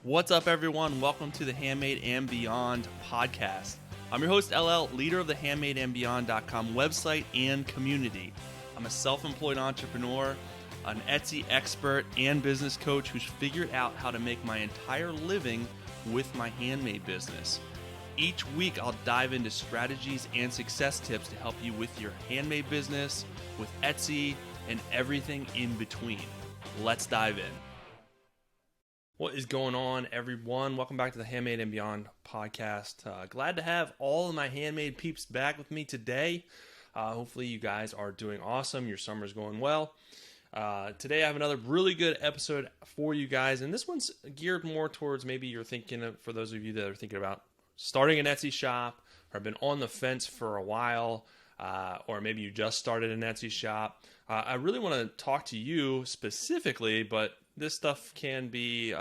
What's up, everyone? Welcome to the Handmade and Beyond podcast. I'm your host, LL, leader of the handmadeandbeyond.com website and community. I'm a self-employed entrepreneur, an Etsy expert, and business coach who's figured out how to make my entire living with my handmade business. Each week, I'll dive into strategies and success tips to help you with your handmade business, with Etsy, and everything in between. Let's dive in. What is going on, everyone? Welcome back to the Handmade and Beyond podcast. Glad to have all of my handmade peeps back with me today. Hopefully you guys are doing awesome. Your summer's going well. Today I have another really good episode for you guys, and this one's geared more towards maybe you're thinking of, for those of you that are thinking about starting an Etsy shop or have been on the fence for a while, or maybe you just started an Etsy shop. I really want to talk to you specifically, but this stuff can be,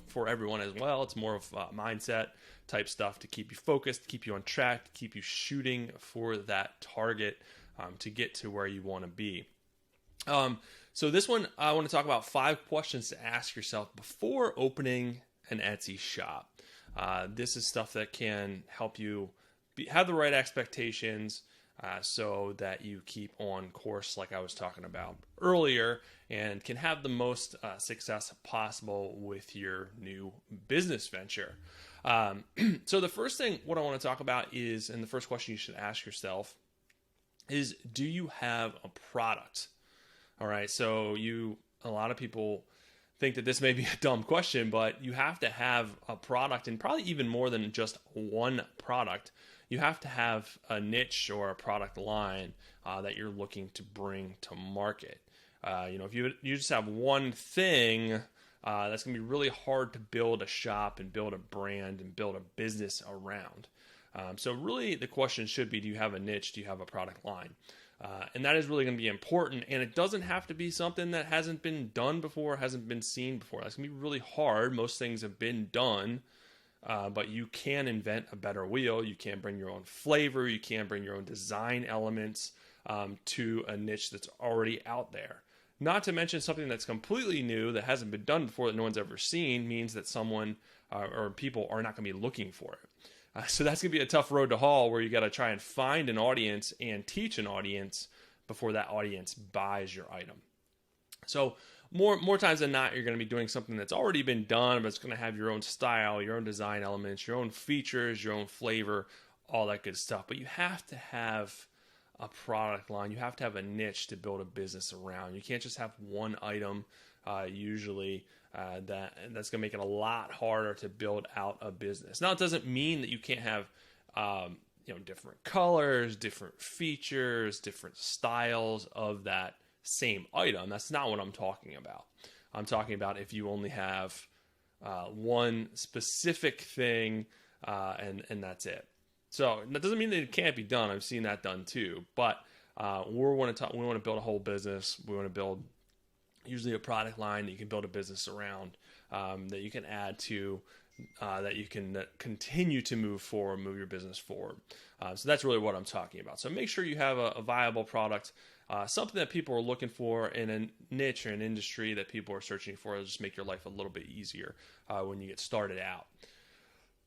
for everyone as well. It's more of mindset type stuff to keep you focused, to keep you on track, to keep you shooting for that target to get to where you want to be. So this one, I want to talk about 5 questions to ask yourself before opening an Etsy shop. This is stuff that can help you have the right expectations so that you keep on course like I was talking about earlier and can have the most success possible with your new business venture. So the first thing, what I want to talk about is, and the first question you should ask yourself is, do you have a product? All right, so a lot of people think that this may be a dumb question, but you have to have a product, and probably even more than just one product. You have to have a niche or a product line that you're looking to bring to market. If you just have one thing, that's going to be really hard to build a shop and build a brand and build a business around. So really the question should be, do you have a niche? Do you have a product line? And that is really going to be important. And it doesn't have to be something that hasn't been done before, hasn't been seen before. That's going to be really hard. Most things have been done. But you can invent a better wheel. You can bring your own flavor. You can bring your own design elements to a niche that's already out there. Not to mention something that's completely new that hasn't been done before that no one's ever seen means that someone or people are not going to be looking for it. So that's going to be a tough road to haul where you got to try and find an audience and teach an audience before that audience buys your item. So more times than not, you're going to be doing something that's already been done, but it's going to have your own style, your own design elements, your own features, your own flavor, all that good stuff. But you have to have a product line. You have to have a niche to build a business around. You can't just have one item. Usually, that's going to make it a lot harder to build out a business. Now, it doesn't mean that you can't have different colors, different features, different styles of that same item. That's not what I'm talking about. I'm talking about if you only have one specific thing and that's it. So that doesn't mean that it can't be done. I've seen that done too. But we want to build a whole business. We want to build usually a product line that you can build a business around, that you can add to, that you can continue to move your business forward. So that's really what I'm talking about. So make sure you have a viable product, something that people are looking for in a niche or an industry that people are searching for. It'll just make your life a little bit easier when you get started out.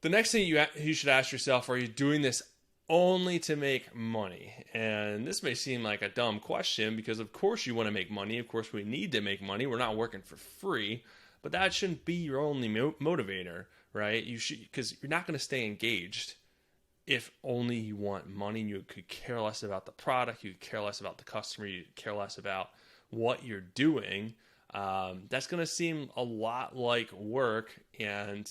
The next thing you should ask yourself, are you doing this only to make money? And this may seem like a dumb question because of course you want to make money. Of course we need to make money. We're not working for free, but that shouldn't be your only motivator, right? Because you're not going to stay engaged if only you want money. You could care less about the product. You could care less about the customer. You could care less about what you're doing. That's going to seem a lot like work, and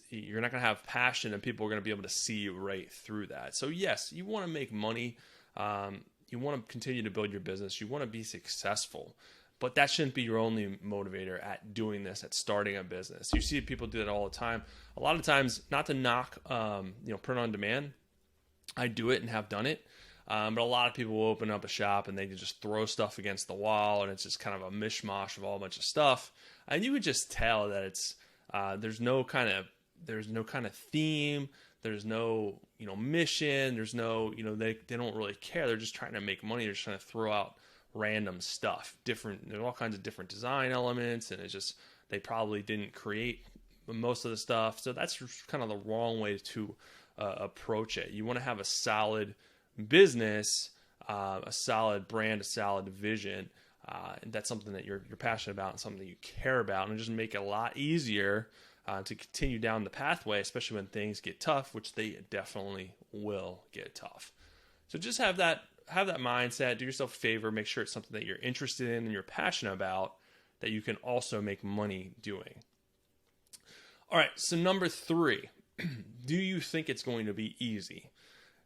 you're not going to have passion, and people are going to be able to see right through that. So yes, you want to make money. You want to continue to build your business. You want to be successful, but that shouldn't be your only motivator at doing this, at starting a business. You see people do that all the time. A lot of times, not to knock, print on demand. I do it and have done it. But a lot of people will open up a shop and they can just throw stuff against the wall, and it's just kind of a mishmash of all a bunch of stuff. And you would just tell that it's there's no kind of theme. There's no mission. There's no they don't really care. They're just trying to make money. They're just trying to throw out random stuff. There's all kinds of different design elements, and it's just they probably didn't create most of the stuff. So that's kind of the wrong way to approach it. You want to have a solid business, a solid brand, a solid vision. And that's something that you're passionate about and something that you care about, and just make it a lot easier to continue down the pathway, especially when things get tough, which they definitely will get tough. So just have that mindset. Do yourself a favor. Make sure it's something that you're interested in and you're passionate about, that you can also make money doing. All right, so number 3, do you think it's going to be easy?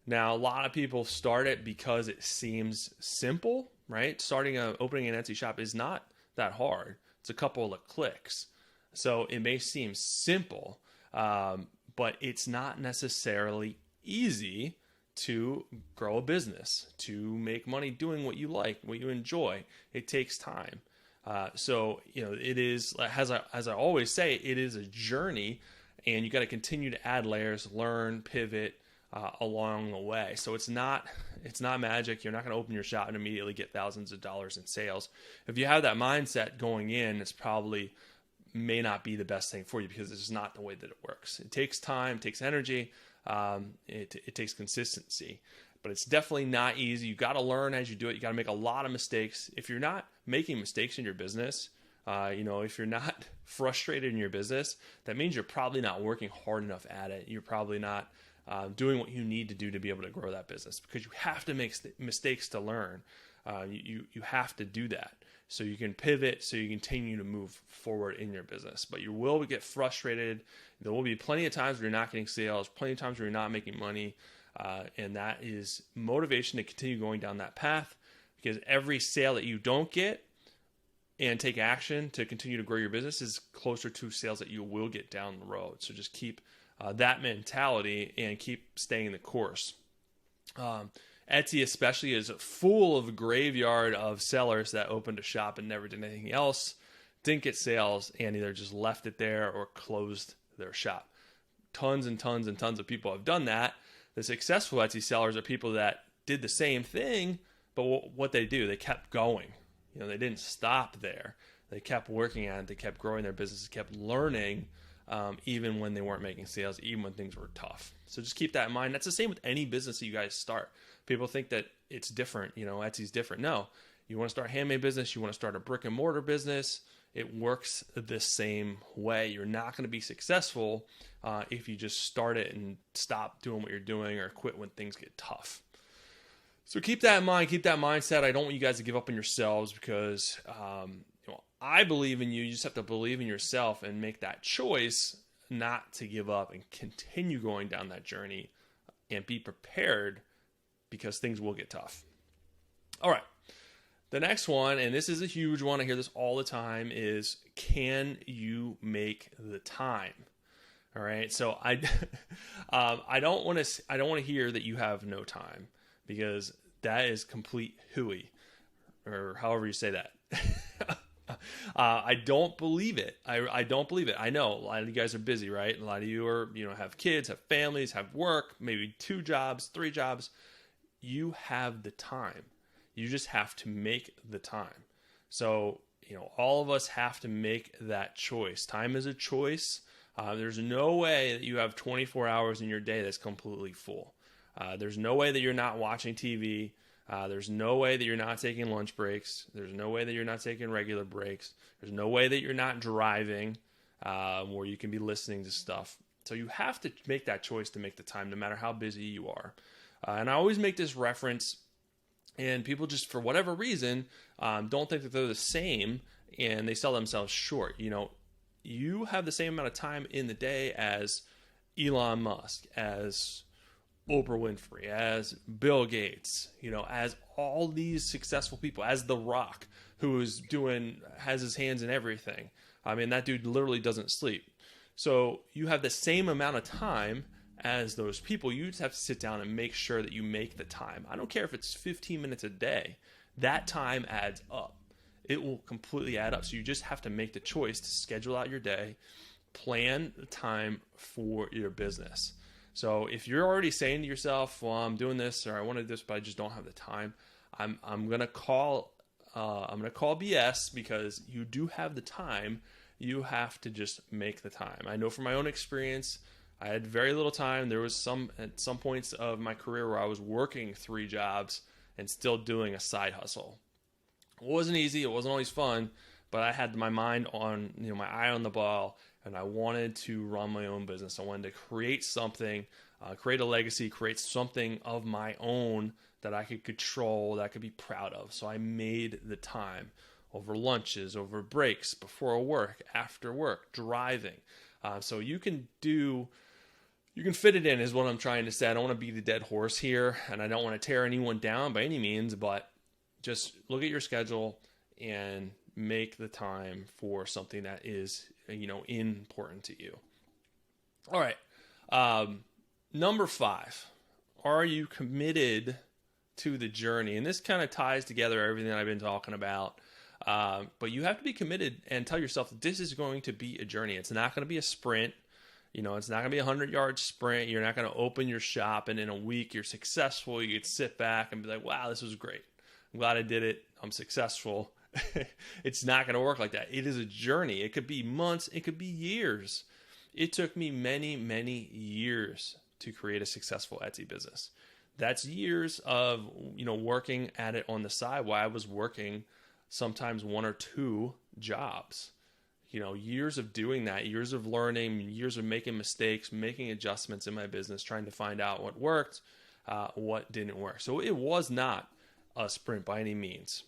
Now, a lot of people start it because it seems simple, right? Opening an Etsy shop is not that hard. It's a couple of clicks. So it may seem simple, but it's not necessarily easy to grow a business, to make money doing what you like, what you enjoy. It takes time. So, it is, as I always say, it is a journey, and you got to continue to add layers, learn, pivot along the way. So it's not magic. You're not going to open your shop and immediately get thousands of dollars in sales. If you have that mindset going in, it's probably may not be the best thing for you, because it's not the way that it works. It takes time, it takes energy, it takes consistency. But it's definitely not easy. You got to learn as you do it. You got to make a lot of mistakes. If you're not making mistakes in your business, if you're not frustrated in your business, that means you're probably not working hard enough at it. You're probably not doing what you need to do to be able to grow that business, because you have to make mistakes to learn. You have to do that so you can pivot, so you continue to move forward in your business. But you will get frustrated. There will be plenty of times where you're not getting sales, plenty of times where you're not making money. And that is motivation to continue going down that path, because every sale that you don't get and take action to continue to grow your business is closer to sales that you will get down the road. So just keep that mentality and keep staying the course. Etsy especially is full of a graveyard of sellers that opened a shop and never did anything else, didn't get sales, and either just left it there or closed their shop. Tons and tons and tons of people have done that. The successful Etsy sellers are people that did the same thing, but what they do, they kept going. They didn't stop there. They kept working at it. They kept growing their business, kept learning, even when they weren't making sales, even when things were tough. So just keep that in mind. That's the same with any business that you guys start. People think that it's different. Etsy's different. No, you want to start a handmade business. You want to start a brick and mortar business. It works the same way. You're not going to be successful if you just start it and stop doing what you're doing or quit when things get tough. So keep that in mind. Keep that mindset. I don't want you guys to give up on yourselves, because I believe in you. You just have to believe in yourself and make that choice not to give up and continue going down that journey, and be prepared, because things will get tough. All right. The next one, and this is a huge one, I hear this all the time, is, can you make the time? All right. So I don't want to hear that you have no time, because that is complete hooey, or however you say that. I don't believe it. I don't believe it. I know a lot of you guys are busy, right? A lot of you are, have kids, have families, have work, maybe 2 jobs, 3 jobs. You have the time. You just have to make the time. So, all of us have to make that choice. Time is a choice. There's no way that you have 24 hours in your day that's completely full. There's no way that you're not watching TV. There's no way that you're not taking lunch breaks. There's no way that you're not taking regular breaks. There's no way that you're not driving, where you can be listening to stuff. So you have to make that choice to make the time, no matter how busy you are. And I always make this reference, and people just, for whatever reason, don't think that they're the same, and they sell themselves short. You have the same amount of time in the day as Elon Musk, as Oprah Winfrey, as Bill Gates, as all these successful people, as The Rock, who has his hands in everything. I mean, that dude literally doesn't sleep. So you have the same amount of time as those people. You just have to sit down and make sure that you make the time. I don't care if it's 15 minutes a day. That time adds up. It will completely add up. So you just have to make the choice to schedule out your day, plan the time for your business. So if you're already saying to yourself, well, I'm doing this, or I want to do this, but I just don't have the time, I'm going to call BS, because you do have the time. you have to just make the time. I know from my own experience, I had very little time. There was at some points of my career where I was working 3 jobs and still doing a side hustle. It wasn't easy. It wasn't always fun, but I had my mind on, my eye on the ball, and I wanted to run my own business. I wanted to create something, create a legacy, create something of my own that I could control, that I could be proud of. So I made the time over lunches, over breaks, before work, after work, driving. So you can fit it in, is what I'm trying to say. I don't want to beat a dead horse here, and I don't want to tear anyone down by any means, but just look at your schedule and make the time for something that is, important to you. All right. Number 5, are you committed to the journey? And this kind of ties together everything that I've been talking about. But you have to be committed and tell yourself that this is going to be a journey. It's not going to be a sprint. It's not going to be a 100-yard sprint. You're not going to open your shop and in a week you're successful. You could sit back and be like, wow, this was great. I'm glad I did it. I'm successful. It's not going to work like that. It is a journey. It could be months. It could be years. It took me many, many years to create a successful Etsy business. That's years of, working at it on the side while I was working sometimes 1 or 2 jobs. Years of doing that, years of learning, years of making mistakes, making adjustments in my business, trying to find out what worked, what didn't work. So it was not a sprint by any means.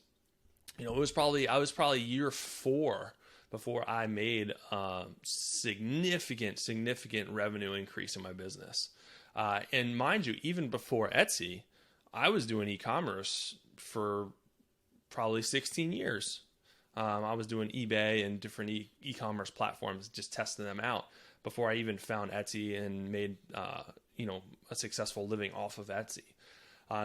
I was probably year 4 before I made a significant revenue increase in my business. And mind you, even before Etsy, I was doing e-commerce for probably 16 years. I was doing eBay and different e-commerce platforms, just testing them out before I even found Etsy and made, a successful living off of Etsy.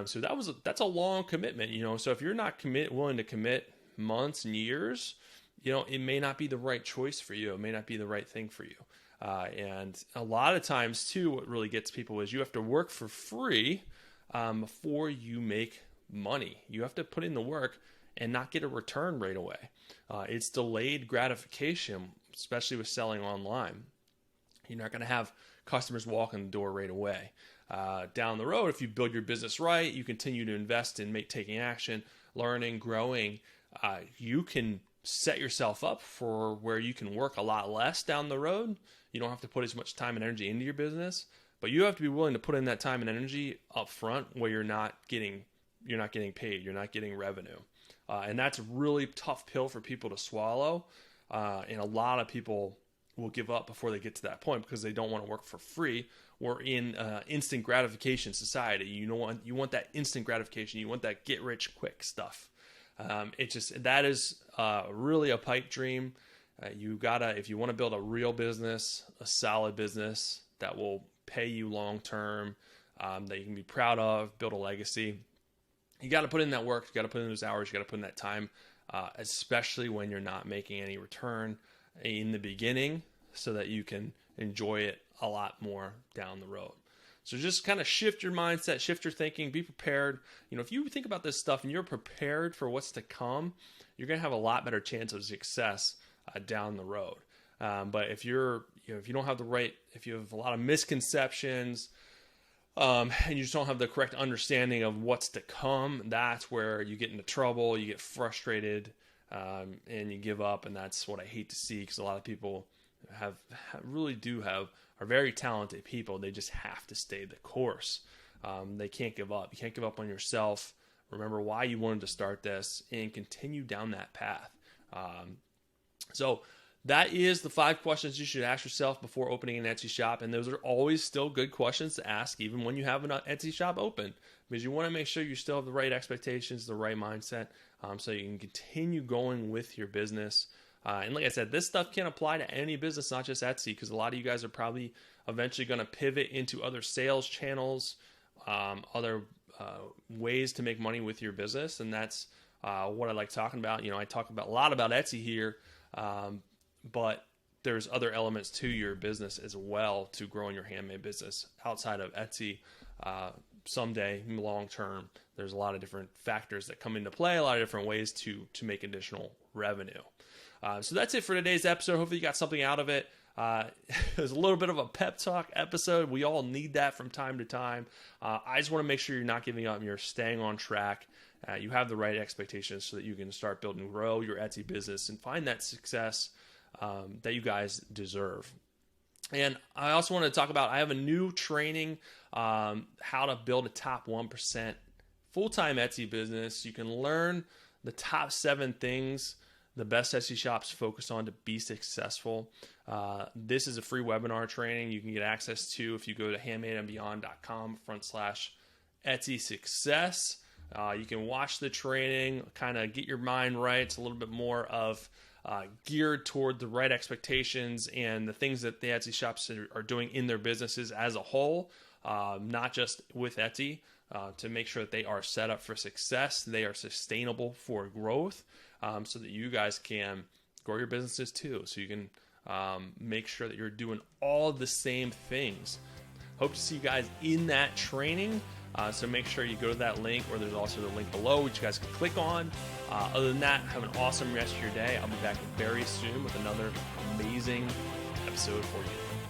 So that's a long commitment, so if you're not willing to commit months and years, it may not be the right choice for you. It may not be the right thing for you. And a lot of times too, what really gets people is you have to work for free before you make money. You have to put in the work and not get a return right away. It's delayed gratification, especially with selling online. You're not going to have customers walk in the door right away. Down the road, if you build your business right, you continue to invest in taking action, learning, growing, you can set yourself up for where you can work a lot less down the road. You don't have to put as much time and energy into your business, but you have to be willing to put in that time and energy up front where you're not getting paid, you're not getting revenue. And that's a really tough pill for people to swallow. And a lot of people will give up before they get to that point because they don't want to work for free. We're in instant gratification society. You want that instant gratification. You want that get rich quick stuff. That is really a pipe dream. If you want to build a real business, a solid business that will pay you long term, that you can be proud of, build a legacy, you got to put in that work. You got to put in those hours. You got to put in that time, especially when you're not making any return in the beginning, so that you can enjoy it a lot more down the road. So just kind of shift your mindset, shift your thinking, be prepared. If you think about this stuff and you're prepared for what's to come, you're going to have a lot better chance of success down the road. But if you don't have if you have a lot of misconceptions, and you just don't have the correct understanding of what's to come, that's where you get into trouble, you get frustrated, and you give up. And that's what I hate to see, because a lot of people are very talented people. They just have to stay the course. They can't give up. You can't give up on yourself. Remember why you wanted to start this and continue down that path. So that is the 5 questions you should ask yourself before opening an Etsy shop. And those are always still good questions to ask, even when you have an Etsy shop open, because you want to make sure you still have the right expectations, the right mindset, so you can continue going with your business. And like I said, this stuff can apply to any business, not just Etsy, because a lot of you guys are probably eventually going to pivot into other sales channels, other ways to make money with your business. And that's what I like talking about. I talk a lot about Etsy here, but there's other elements to your business as well to growing your handmade business outside of Etsy. Someday, long term, there's a lot of different factors that come into play, a lot of different ways to make additional revenue. So that's it for today's episode. Hopefully you got something out of it. It was a little bit of a pep talk episode. We all need that from time to time. I just want to make sure you're not giving up and you're staying on track. You have the right expectations so that you can start building and grow your Etsy business and find that success that you guys deserve. And I also want to talk about, I have a new training, how to build a top 1% full-time Etsy business. You can learn the top 7 things the best Etsy shops focus on to be successful. This is a free webinar training you can get access to if you go to handmadeandbeyond.com/Etsy success. You can watch the training, kind of get your mind right. It's a little bit more of geared toward the right expectations and the things that the Etsy shops are doing in their businesses as a whole, not just with Etsy, to make sure that they are set up for success, they are sustainable for growth, so that you guys can grow your businesses too. So you can make sure that you're doing all the same things. Hope to see you guys in that training. So make sure you go to that link, or there's also the link below which you guys can click on. Other than that, have an awesome rest of your day. I'll be back very soon with another amazing episode for you.